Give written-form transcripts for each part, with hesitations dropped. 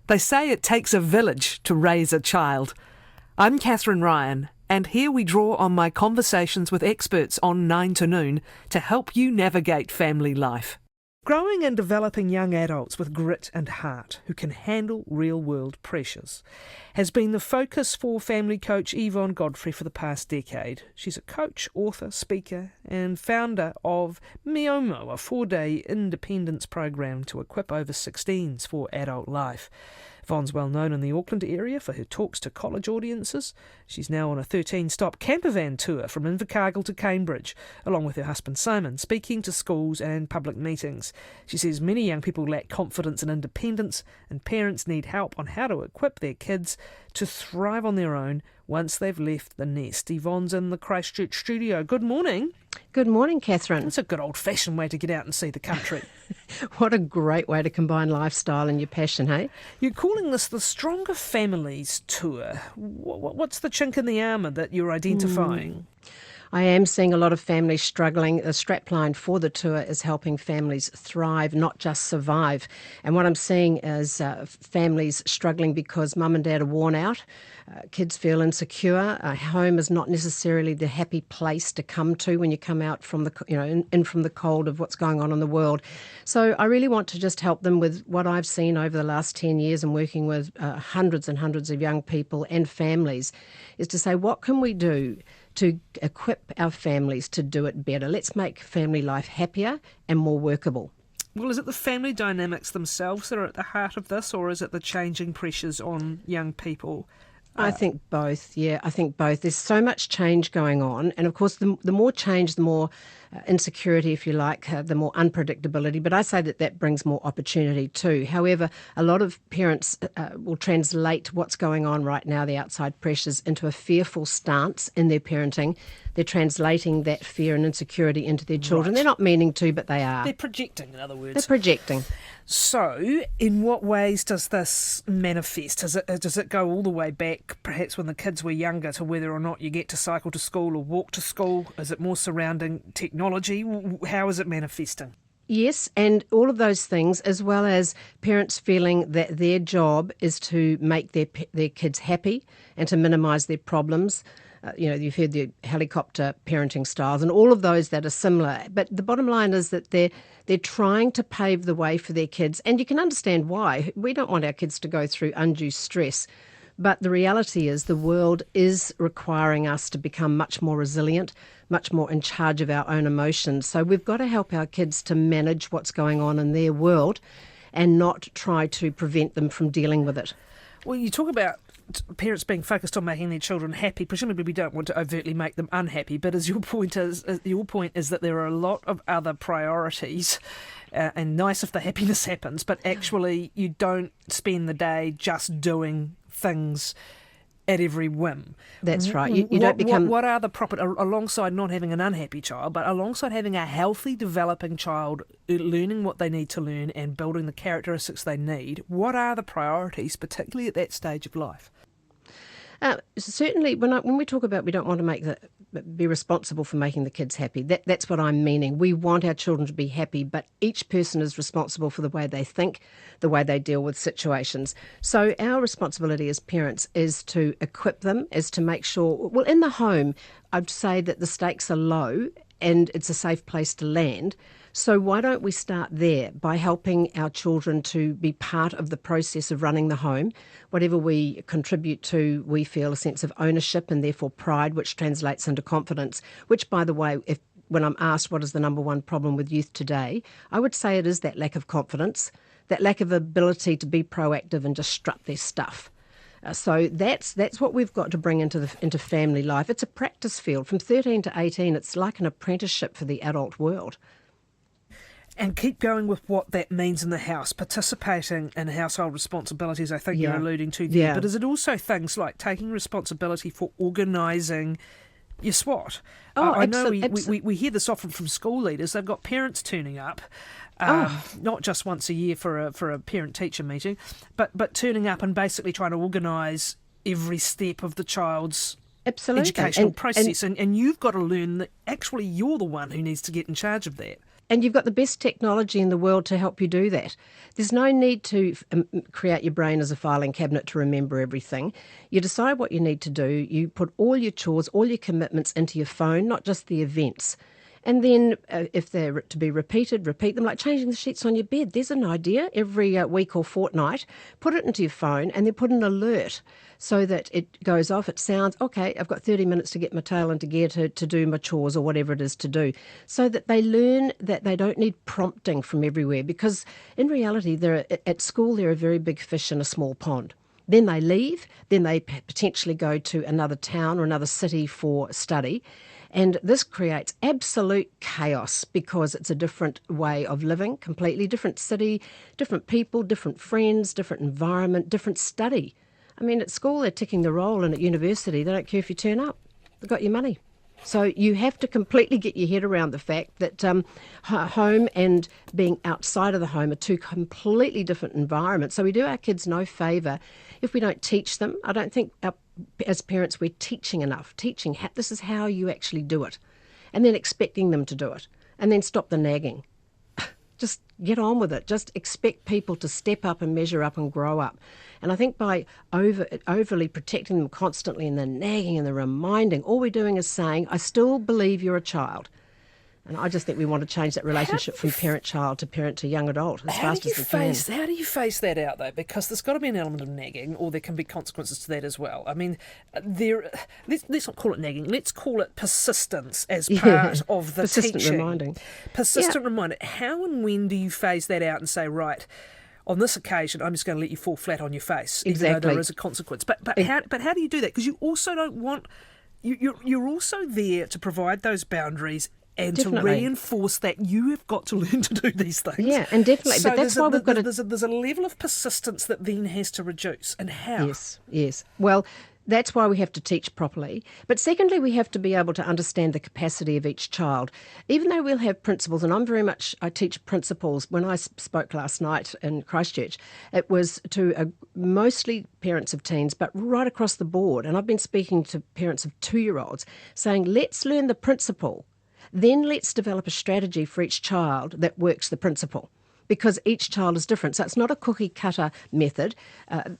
They say it takes a village to raise a child. I'm Catherine Ryan, and here we draw on my conversations with experts on 9 to Noon to help you navigate family life. Growing and developing young adults with grit and heart who can handle real-world pressures has been the focus for family coach Yvonne Godfrey for the past decade. She's a coach, author, speaker and founder of MIOMO, a 4-day independence program to equip over 16s for adult life. Yvonne's well known in the Auckland area for her talks to college audiences. She's now on a 13-stop campervan tour from Invercargill to Cambridge, along with her husband Simon, speaking to schools and public meetings. She says many young people lack confidence and independence, and parents need help on how to equip their kids to thrive on their own once they've left the nest. Yvonne's in the Christchurch studio. Good morning. Good morning, Catherine. It's a good old-fashioned way to get out and see the country. What a great way to combine lifestyle and your passion, hey? You're calling this the Stronger Families Tour. What's the chink in the armour that you're identifying? I am seeing a lot of families struggling. The strapline for the tour is helping families thrive, not just survive. And what I'm seeing is families struggling because mum and dad are worn out. Kids feel insecure. Home is not necessarily the happy place to come to when you come out from the, in from the cold of what's going on in the world. So I really want to just help them with what I've seen over the last 10 years and working with hundreds and hundreds of young people and families, is to say, what can we do to equip our families to do it better? Let's make family life happier and more workable. Well, is it the family dynamics themselves that are at the heart of this, or is it the changing pressures on young people? I think both, yeah, I think both. There's so much change going on, and of course the more change, the more insecurity, if you like, the more unpredictability, but I say that brings more opportunity too. However, a lot of parents will translate what's going on right now, the outside pressures, into a fearful stance in their parenting. They're translating that fear and insecurity into their children. Right. They're not meaning to, but they are. They're projecting, in other words. They're projecting. So, in what ways does this manifest? Does it go all the way back, perhaps when the kids were younger, to whether or not you get to cycle to school or walk to school? Is it more surrounding technology? How is it manifesting? Yes, and all of those things, as well as parents feeling that their job is to make their kids happy and to minimise their problems. You've heard the helicopter parenting styles and all of those that are similar. But the bottom line is that they're trying to pave the way for their kids. And you can understand why. We don't want our kids to go through undue stress. But the reality is the world is requiring us to become much more resilient, much more in charge of our own emotions. So we've got to help our kids to manage what's going on in their world and not try to prevent them from dealing with it. Well, you talk about parents being focused on making their children happy. Presumably we don't want to overtly make them unhappy, but your point is that there are a lot of other priorities, and nice if the happiness happens, but actually you don't spend the day just doing things at every whim. That's right. You don't become... What are the proper, alongside not having an unhappy child, but alongside having a healthy, developing child, learning what they need to learn and building the characteristics they need, what are the priorities, particularly at that stage of life? Certainly, when we talk about we don't want to be responsible for making the kids happy, that's what I'm meaning. We want our children to be happy, but each person is responsible for the way they think, the way they deal with situations. So our responsibility as parents is to equip them, is to make sure, well, in the home, I'd say that the stakes are low and it's a safe place to land. So why don't we start there by helping our children to be part of the process of running the home? Whatever we contribute to, we feel a sense of ownership and therefore pride, which translates into confidence, which, by the way, when I'm asked what is the number one problem with youth today, I would say it is that lack of confidence, that lack of ability to be proactive and just strut their stuff. So that's what we've got to bring into family life. It's a practice field. From 13 to 18, it's like an apprenticeship for the adult world. And keep going with what that means in the house, participating in household responsibilities, I think you're alluding to there. Yeah. But is it also things like taking responsibility for organising your SWAT? I know we hear this often from school leaders. They've got parents turning up, not just once a year for a parent-teacher meeting, but turning up and basically trying to organise every step of the child's educational process. And you've got to learn that actually you're the one who needs to get in charge of that. And you've got the best technology in the world to help you do that. There's no need to create your brain as a filing cabinet to remember everything. You decide what you need to do. You put all your chores, all your commitments into your phone, not just the events. And then if they're to be repeated, repeat them, like changing the sheets on your bed. There's an idea every week or fortnight. Put it into your phone and then put an alert so that it goes off. It sounds, okay, I've got 30 minutes to get my tail into gear to do my chores or whatever it is to do, so that they learn that they don't need prompting from everywhere. Because in reality, at school, they're a very big fish in a small pond. Then they leave, then they potentially go to another town or another city for study. And this creates absolute chaos because it's a different way of living, completely different city, different people, different friends, different environment, different study. I mean, at school they're ticking the roll, and at university they don't care if you turn up. They've got your money. So you have to completely get your head around the fact that home and being outside of the home are two completely different environments. So we do our kids no favour if we don't teach them. I don't think as parents we're teaching enough. This is how you actually do it. And then expecting them to do it. And then stop the nagging. Just get on with it. Just expect people to step up and measure up and grow up. And I think by overly protecting them constantly and the nagging and the reminding, all we're doing is saying, I still believe you're a child. And I just think we want to change that relationship from parent-child to parent to young adult as fast as we can. How do you face that out, though? Because there's got to be an element of nagging, or there can be consequences to that as well. I mean, let's not call it nagging. Let's call it persistence as part of the persistent teaching. Reminding. Persistent reminder. How and when do you phase that out and say, right, on this occasion, I'm just going to let you fall flat on your face, even though there is a consequence? But how do you do that? Because you also don't want... You're also there to provide those boundaries and to reinforce that you have got to learn to do these things. Yeah, and definitely. So but that's why we've got to... There's a level of persistence that then has to reduce. And how? Yes. Well, that's why we have to teach properly. But secondly, we have to be able to understand the capacity of each child. Even though we'll have principles, and I teach principles. When I spoke last night in Christchurch, it was to mostly parents of teens, but right across the board. And I've been speaking to parents of 2-year-olds saying, let's learn the principle. Then let's develop a strategy for each child that works the principle, because each child is different. So it's not a cookie-cutter method.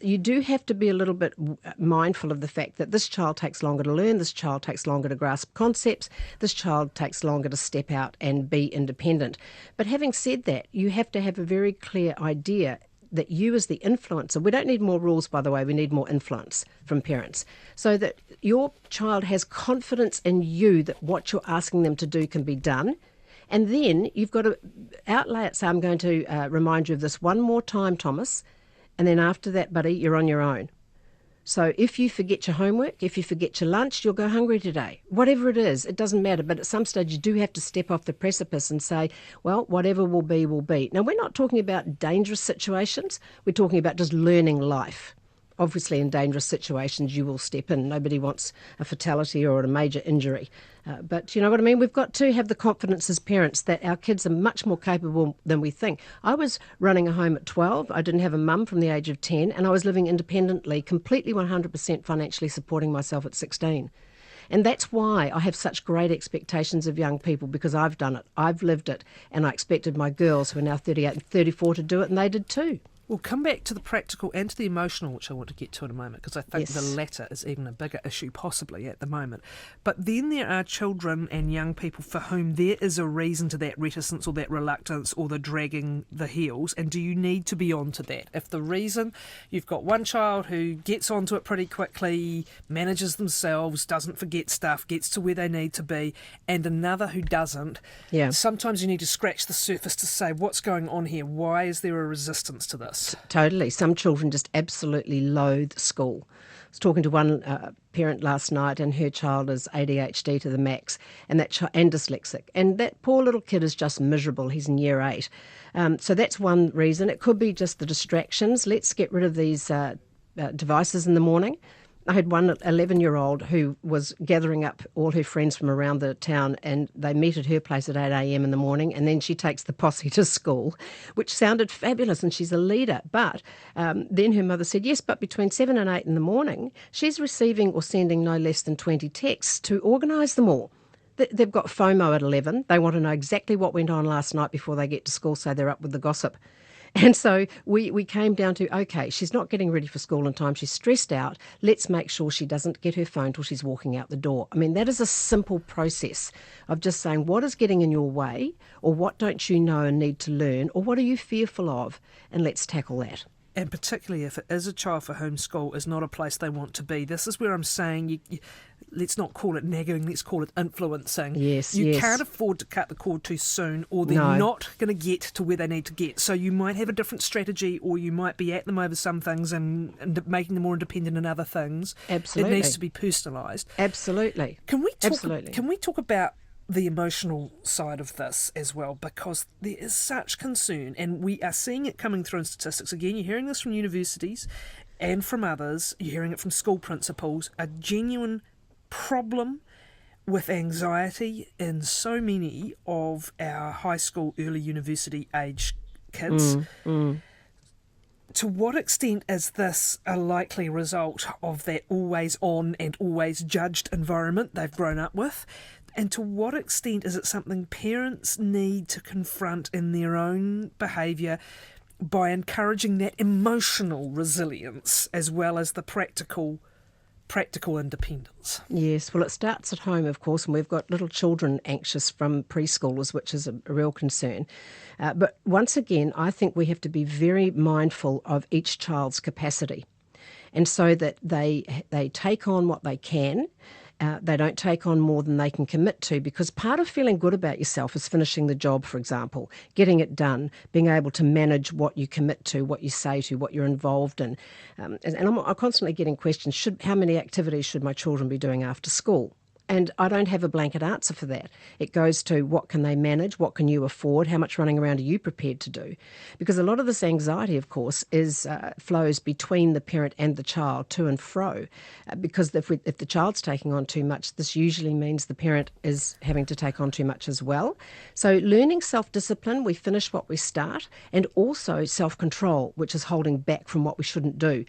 You do have to be a little bit mindful of the fact that this child takes longer to learn, this child takes longer to grasp concepts, this child takes longer to step out and be independent. But having said that, you have to have a very clear idea that you as the influencer, we don't need more rules, by the way, we need more influence from parents, so that your child has confidence in you that what you're asking them to do can be done. And then you've got to outlay it. So I'm going to remind you of this one more time, Thomas, and then after that, buddy, you're on your own. So if you forget your homework, if you forget your lunch, you'll go hungry today. Whatever it is, it doesn't matter. But at some stage, you do have to step off the precipice and say, well, whatever will be, will be. Now, we're not talking about dangerous situations. We're talking about just learning life. Obviously, in dangerous situations, you will step in. Nobody wants a fatality or a major injury. But you know what I mean? We've got to have the confidence as parents that our kids are much more capable than we think. I was running a home at 12. I didn't have a mum from the age of 10. And I was living independently, completely 100% financially supporting myself at 16. And that's why I have such great expectations of young people, because I've done it. I've lived it. And I expected my girls, who are now 38 and 34, to do it, and they did too. We'll come back to the practical and to the emotional, which I want to get to in a moment, because I think the latter is even a bigger issue possibly at the moment. But then there are children and young people for whom there is a reason to that reticence or that reluctance or the dragging the heels, and do you need to be on to that? If the reason you've got one child who gets onto it pretty quickly, manages themselves, doesn't forget stuff, gets to where they need to be, and another who doesn't, sometimes you need to scratch the surface to say, what's going on here? Why is there a resistance to this? Totally. Some children just absolutely loathe school. I was talking to one parent last night, and her child is ADHD to the max, and and dyslexic. And that poor little kid is just miserable. He's in year 8. So that's one reason. It could be just the distractions. Let's get rid of these devices in the morning. I had one 11-year-old who was gathering up all her friends from around the town, and they meet at her place at 8 a.m. in the morning, and then she takes the posse to school, which sounded fabulous, and she's a leader. But then her mother said, yes, but between 7 and 8 in the morning, she's receiving or sending no less than 20 texts to organise them all. They've got FOMO at 11. They want to know exactly what went on last night before they get to school, so they're up with the gossip. And so we came down to, okay, she's not getting ready for school in time. She's stressed out. Let's make sure she doesn't get her phone till she's walking out the door. I mean, that is a simple process of just saying, what is getting in your way, or what don't you know and need to learn, or what are you fearful of? And let's tackle that. And particularly if it is a child for whom school is not a place they want to be. This is where I'm saying, let's not call it nagging, let's call it influencing. You can't afford to cut the cord too soon, or they're not going to get to where they need to get. So you might have a different strategy, or you might be at them over some things and making them more independent in other things. Absolutely. It needs to be personalised. Absolutely. Can we talk about the emotional side of this as well, because there is such concern, and we are seeing it coming through in statistics. Again, you're hearing this from universities and from others, you're hearing it from school principals, a genuine problem with anxiety in so many of our high school, early university age kids. To what extent is this a likely result of that always on and always judged environment they've grown up with? And to what extent is it something parents need to confront in their own behaviour by encouraging that emotional resilience as well as the practical independence? Yes, well, it starts at home, of course, and we've got little children anxious from preschoolers, which is a real concern. But once again, I think we have to be very mindful of each child's capacity, and so that they take on what they can. They don't take on more than they can commit to, because part of feeling good about yourself is finishing the job, for example, getting it done, being able to manage what you commit to, what you say to, what you're involved in. And I'm constantly getting questions, how many activities should my children be doing after school? And I don't have a blanket answer for that. It goes to what can they manage, what can you afford, how much running around are you prepared to do? Because a lot of this anxiety, of course, flows between the parent and the child, to and fro. Because if the child's taking on too much, this usually means the parent is having to take on too much as well. So learning self-discipline, we finish what we start, and also self-control, which is holding back from what we shouldn't do.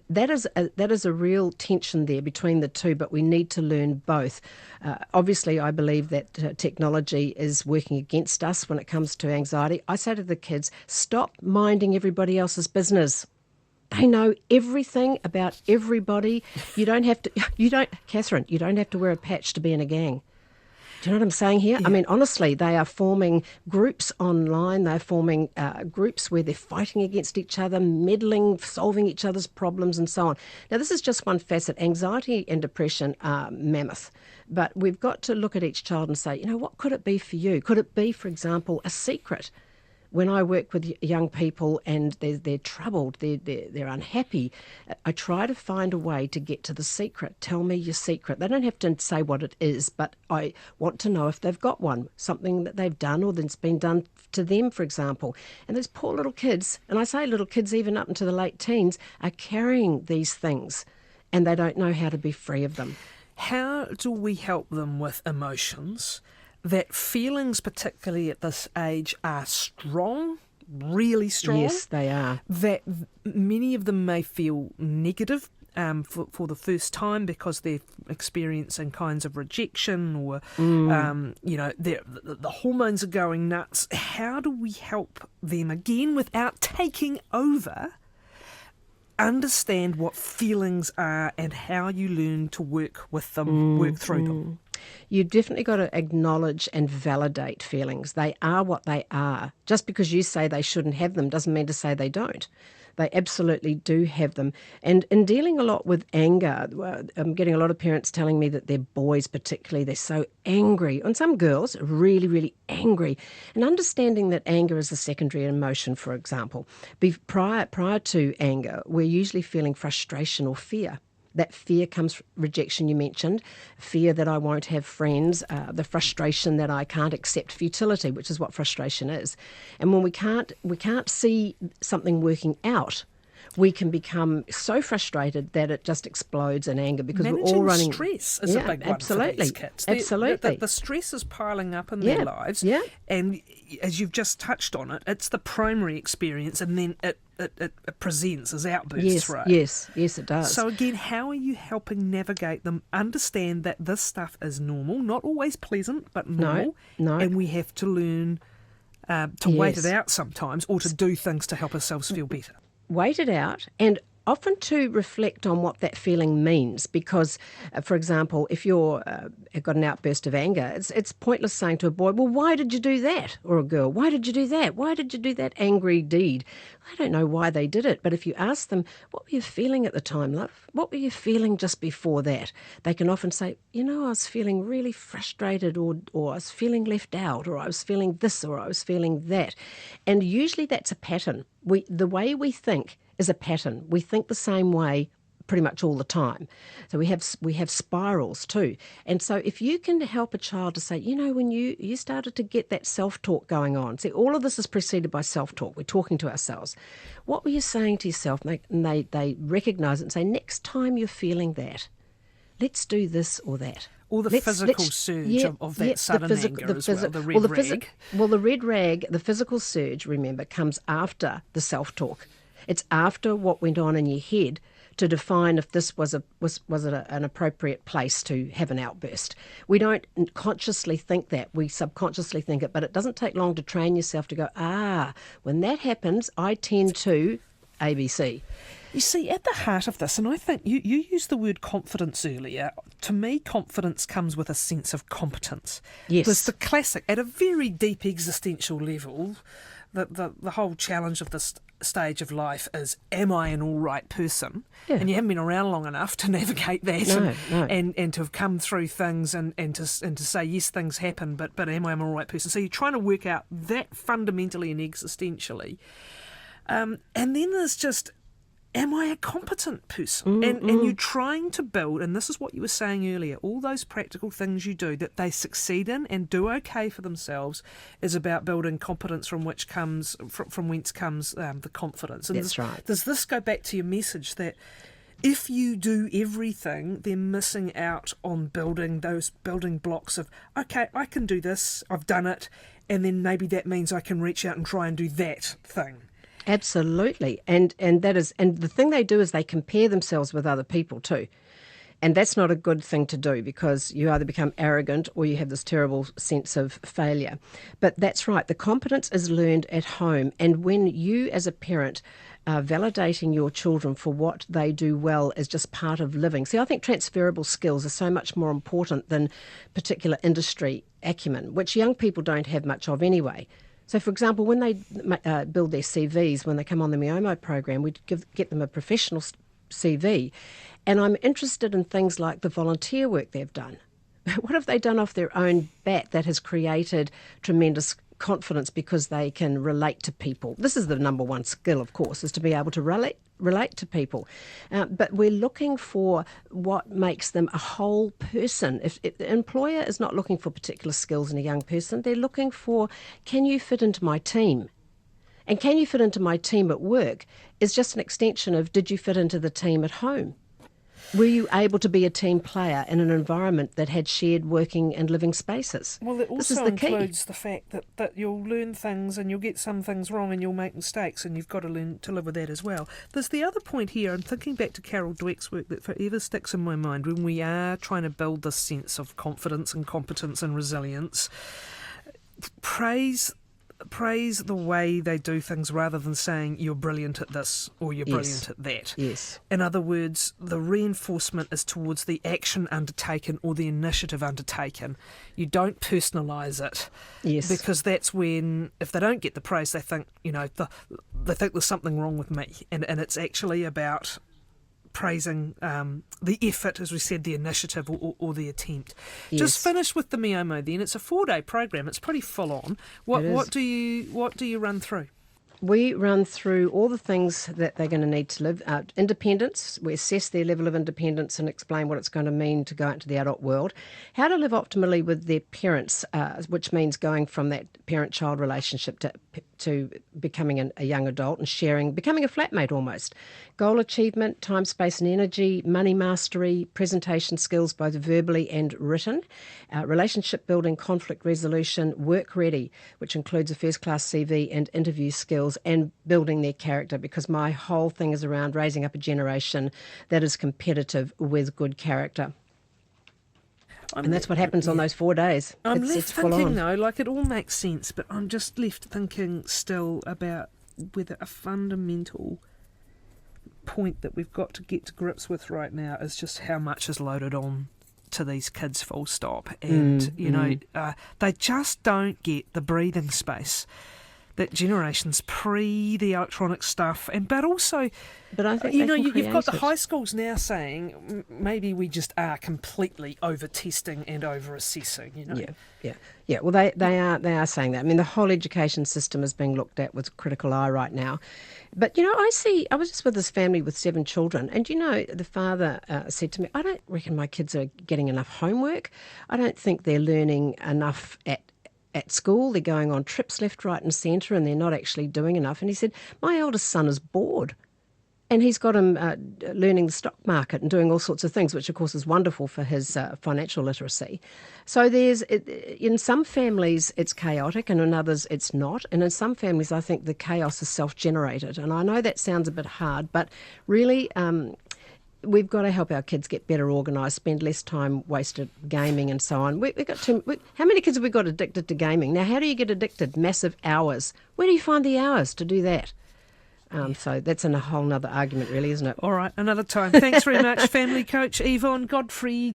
That is a real tension there between the two, but we need to learn both. Obviously, I believe that technology is working against us when it comes to anxiety. I say to the kids, stop minding everybody else's business. They know everything about everybody. Catherine, you don't have to wear a patch to be in a gang. Do you know what I'm saying here? Yeah. I mean, honestly, they are forming groups online. They're forming groups where they're fighting against each other, meddling, solving each other's problems and so on. Now, this is just one facet. Anxiety and depression are mammoth. But we've got to look at each child and say, what could it be for you? Could it be, for example, a secret? When I work with young people and they're troubled, they're unhappy, I try to find a way to get to the secret. Tell me your secret. They don't have to say what it is, but I want to know if they've got one, something that they've done or that's been done to them, for example. And those poor little kids, and I say little kids even up into the late teens, are carrying these things and they don't know how to be free of them. How do we help them with emotions that feelings, particularly at this age, are strong, really strong? Yes, they are. That many of them may feel negative for the first time because they're experiencing kinds of rejection or, the hormones are going nuts. How do we help them, again, without taking over, understand what feelings are and how you learn to work with them, work through them? You've definitely got to acknowledge and validate feelings. They are what they are. Just because you say they shouldn't have them doesn't mean to say they don't. They absolutely do have them. And in dealing a lot with anger, I'm getting a lot of parents telling me that their boys particularly, they're so angry. And some girls are really, really angry. And understanding that anger is a secondary emotion, for example. Prior to anger, we're usually feeling frustration or fear. That fear comes from rejection you mentioned, fear that I won't have friends, the frustration that I can't accept futility, which is what frustration is. And when we can't see something working out, we can become so frustrated that it just explodes in anger because we're all running. Stress is a big one for these kids. Absolutely. The stress is piling up in their lives. Yeah. And as you've just touched on it, it's the primary experience, and then it it presents as outbursts, Yes, right? yes, it does. So again, how are you helping navigate them, understand that this stuff is normal, not always pleasant, but normal, No. and we have to learn to wait it out sometimes, or to do things to help ourselves feel better. Wait it out, and often to reflect on what that feeling means, because, for example, if you're got an outburst of anger, it's pointless saying to a boy, well, why did you do that? Or a girl, why did you do that? Why did you do that angry deed? I don't know why they did it, but if you ask them, what were you feeling at the time, love? What were you feeling just before that? They can often say, I was feeling really frustrated, or I was feeling left out, or I was feeling this, or I was feeling that. And usually that's a pattern. The way we think is a pattern. We think the same way pretty much all the time. So we have spirals too. And so if you can help a child to say, when you started to get that self-talk going on, see, all of this is preceded by self-talk. We're talking to ourselves. What were you saying to yourself? And they recognise it and say, next time you're feeling that, let's do this or that. Or the physical surge of that sudden anger as well, the red rag. The red rag, the physical surge, remember, comes after the self-talk. It's after what went on in your head to define if this was an appropriate place to have an outburst. We don't consciously think that. We subconsciously think it, but it doesn't take long to train yourself to go, when that happens, I tend to ABC. You see, at the heart of this, and I think you used the word confidence earlier, to me confidence comes with a sense of competence. Yes. There's the classic, at a very deep existential level, the whole challenge of this stage of life is, am I an all right person? Yeah. And you haven't been around long enough to navigate that No. And to have come through things and to say, yes, things happen, but am I an all right person? So you're trying to work out that fundamentally and existentially. And then there's just, am I a competent person? And you're trying to build, and this is what you were saying earlier, all those practical things you do that they succeed in and do okay for themselves is about building competence from whence comes the confidence. And That's right. Does this go back to your message that if you do everything, they're missing out on building those building blocks of, okay, I can do this, I've done it, and then maybe that means I can reach out and try and do that thing. Absolutely. And the thing they do is they compare themselves with other people too. And that's not a good thing to do, because you either become arrogant or you have this terrible sense of failure. But that's right. The competence is learned at home. And when you as a parent are validating your children for what they do well as just part of living. See, I think transferable skills are so much more important than particular industry acumen, which young people don't have much of anyway. So, for example, when they build their CVs, when they come on the MIOMO program, we get them a professional CV. And I'm interested in things like the volunteer work they've done. What have they done off their own bat that has created tremendous confidence because they can relate to people? This is the number one skill, of course, is to be able to relate to people. But we're looking for what makes them a whole person. If the employer is not looking for particular skills in a young person, they're looking for, can you fit into my team? And can you fit into my team at work is just an extension of, did you fit into the team at home? Were you able to be a team player in an environment that had shared working and living spaces? Well, it This is also the key. includes the fact that you'll learn things and you'll get some things wrong and you'll make mistakes, and you've got to learn to live with that as well. There's the other point here. I'm thinking back to Carol Dweck's work that forever sticks in my mind when we are trying to build this sense of confidence and competence and resilience. Praise the way they do things rather than saying you're brilliant at this or you're brilliant at that. Yes. In other words, the reinforcement is towards the action undertaken or the initiative undertaken. You don't personalise it. Yes. Because that's when, if they don't get the praise, they think, they think there's something wrong with me. And it's actually about praising the effort, as we said, the initiative or the attempt. Yes. Just finish with the MIOMO then. It's a 4-day program. It's pretty full on. What do you run through? We run through all the things that they're going to need to live. Independence, we assess their level of independence and explain what it's going to mean to go out into the adult world. How to live optimally with their parents, which means going from that parent-child relationship to to becoming a young adult and sharing, becoming a flatmate almost. Goal achievement, time, space and energy, money mastery, presentation skills both verbally and written, relationship building, conflict resolution, work ready, which includes a first-class CV and interview skills, and building their character, because my whole thing is around raising up a generation that is competitive with good character. And that's what happens on those 4 days. I'm it's left full thinking, on. though, like it all makes sense, but I'm just left thinking still about whether a fundamental point that we've got to get to grips with right now is just how much is loaded on to these kids, full stop. And, they just don't get the breathing space that generations pre the electronic stuff, but also, but I think you've got the it. high schools now saying maybe we just are completely over testing and over assessing. Yeah. Well, they are saying that. I mean, the whole education system is being looked at with a critical eye right now. But I was just with this family with 7 children, and the father said to me, "I don't reckon my kids are getting enough homework. I don't think they're learning enough at school. They're going on trips left, right and centre, and they're not actually doing enough." And he said, "My eldest son is bored, and he's got him learning the stock market and doing all sorts of things, which of course is wonderful for his financial literacy." So in some families it's chaotic, and in others it's not. And in some families I think the chaos is self-generated. And I know that sounds a bit hard, but really we've got to help our kids get better organised, spend less time wasted gaming and so on. How many kids have we got addicted to gaming? Now, how do you get addicted? Massive hours. Where do you find the hours to do that? So that's a whole nother argument, really, isn't it? All right, another time. Thanks very much, family coach Yvonne Godfrey.